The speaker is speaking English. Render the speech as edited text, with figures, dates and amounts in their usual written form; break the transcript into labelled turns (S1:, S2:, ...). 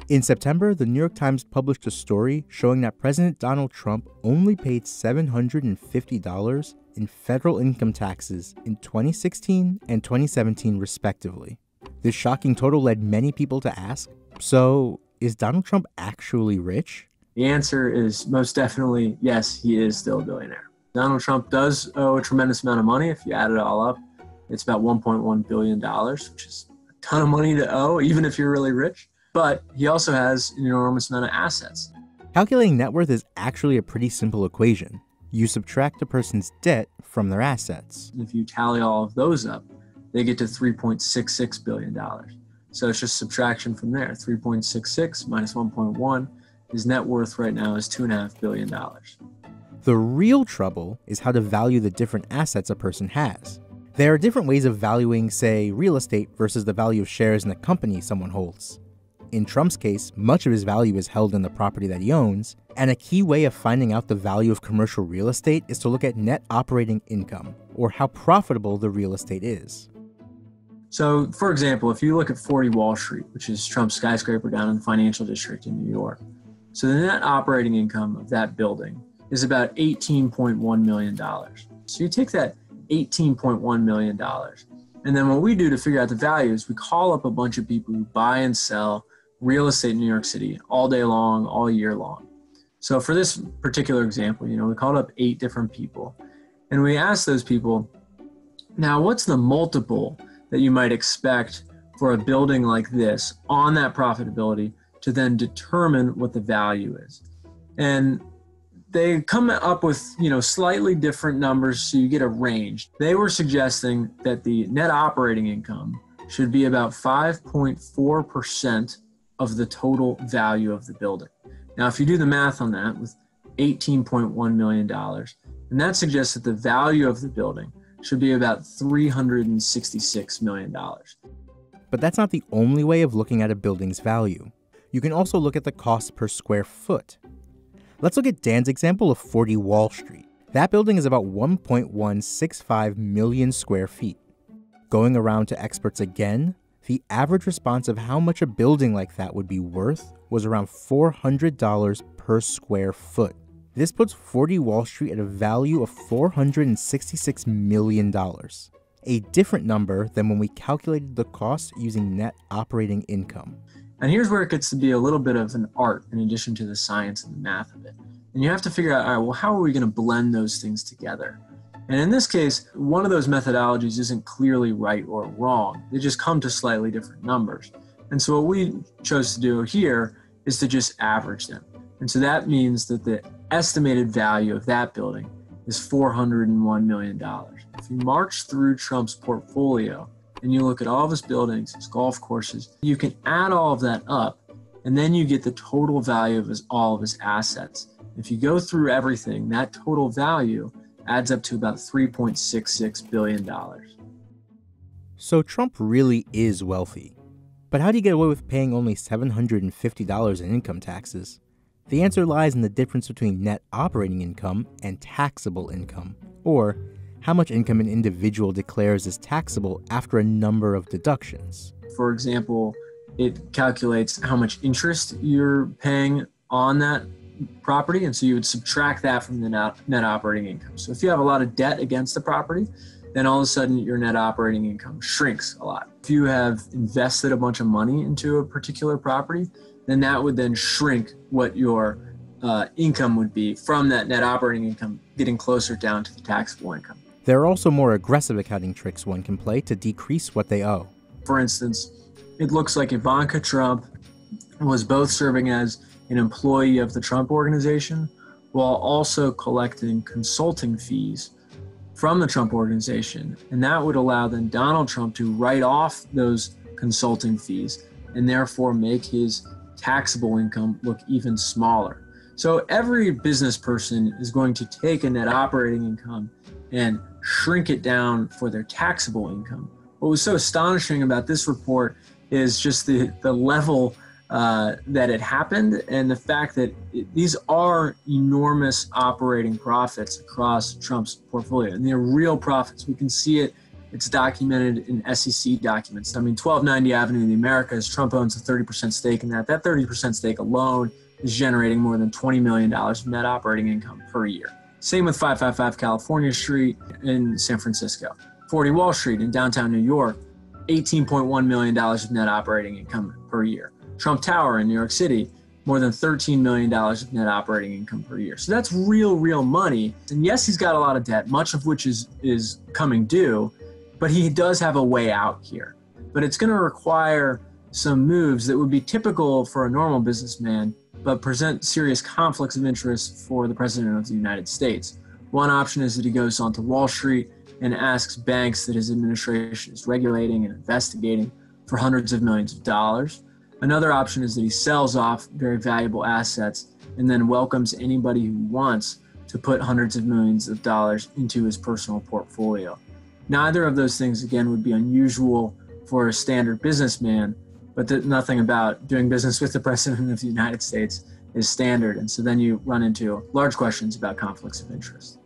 S1: In September, the New York Times published a story showing that President Donald Trump only paid $750 in federal income taxes in 2016 and 2017 respectively. This shocking total led many people to ask, so is Donald Trump actually rich?
S2: The answer is most definitely yes, he is still a billionaire. Donald Trump does owe a tremendous amount of money. If you add it all up, it's about $1.1 billion, which is a ton of money to owe, even if you're really rich. But he also has an enormous amount of assets.
S1: Calculating net worth is actually a pretty simple equation. You subtract a person's debt from their assets.
S2: If you tally all of those up, they get to $3.66 billion. So it's just subtraction from there. 3.66 minus 1.1, his net worth right now is $2.5 billion.
S1: The real trouble is how to value the different assets a person has. There are different ways of valuing, say, real estate versus the value of shares in the company someone holds. In Trump's case, much of his value is held in the property that he owns, and a key way of finding out the value of commercial real estate is to look at net operating income, or how profitable the real estate is.
S2: So, for example, if you look at 40 Wall Street, which is Trump's skyscraper down in the financial district in New York, so the net operating income of that building is about $18.1 million. So you take that $18.1 million, and then what we do to figure out the value is we call up a bunch of people who buy and sell real estate in New York City all day long, all year long. So for this particular example, we called up 8 different people, and we asked those people, now what's the multiple that you might expect for a building like this on that profitability to then determine what the value is? And they come up with, slightly different numbers, so you get a range. They were suggesting that the net operating income should be about 5.4% of the total value of the building. Now, if you do the math on that with $18.1 million, then that suggests that the value of the building should be about $366 million.
S1: But that's not the only way of looking at a building's value. You can also look at the cost per square foot. Let's look at Dan's example of 40 Wall Street. That building is about 1.165 million square feet. Going around to experts again, the average response of how much a building like that would be worth was around $400 per square foot. This puts 40 Wall Street at a value of $466 million, a different number than when we calculated the cost using net operating income.
S2: And here's where it gets to be a little bit of an art in addition to the science and the math of it. And you have to figure out, all right, well, how are we going to blend those things together? And in this case, one of those methodologies isn't clearly right or wrong. They just come to slightly different numbers. And so what we chose to do here is to just average them. And so that means that the estimated value of that building is $401 million. If you march through Trump's portfolio and you look at all of his buildings, his golf courses, you can add all of that up, and then you get the total value of all of his assets. If you go through everything, that total value adds up to about $3.66 billion.
S1: So Trump really is wealthy. But how do you get away with paying only $750 in income taxes? The answer lies in the difference between net operating income and taxable income, or how much income an individual declares as taxable after a number of deductions.
S2: For example, it calculates how much interest you're paying on that property, and so you would subtract that from the net operating income. So if you have a lot of debt against the property, then all of a sudden your net operating income shrinks a lot. If you have invested a bunch of money into a particular property, then that would then shrink what your income would be from that net operating income, getting closer down to the taxable income.
S1: There are also more aggressive accounting tricks one can play to decrease what they owe.
S2: For instance, it looks like Ivanka Trump was both serving as an employee of the Trump organization while also collecting consulting fees from the Trump organization. And that would allow then Donald Trump to write off those consulting fees and therefore make his taxable income look even smaller. So every business person is going to take a net operating income and shrink it down for their taxable income. What was so astonishing about this report is just the level that it happened, and the fact that these are enormous operating profits across Trump's portfolio, and they're real profits. We can see it It's documented in SEC documents. 1290 Avenue of the Americas, Trump owns a 30% stake in that. That 30% stake alone is generating more than $20 million of net operating income per year. Same with 555 California Street in San Francisco. 40 Wall Street in downtown New York, $18.1 million of net operating income per year. Trump Tower in New York City, more than $13 million of net operating income per year. So that's real money. And yes, he's got a lot of debt, much of which is coming due, but he does have a way out here. But it's going to require some moves that would be typical for a normal businessman, but present serious conflicts of interest for the President of the United States. One option is that he goes onto Wall Street and asks banks that his administration is regulating and investigating for hundreds of millions of dollars. Another option is that he sells off very valuable assets and then welcomes anybody who wants to put hundreds of millions of dollars into his personal portfolio. Neither of those things, again, would be unusual for a standard businessman, but nothing about doing business with the President of the United States is standard. And so then you run into large questions about conflicts of interest.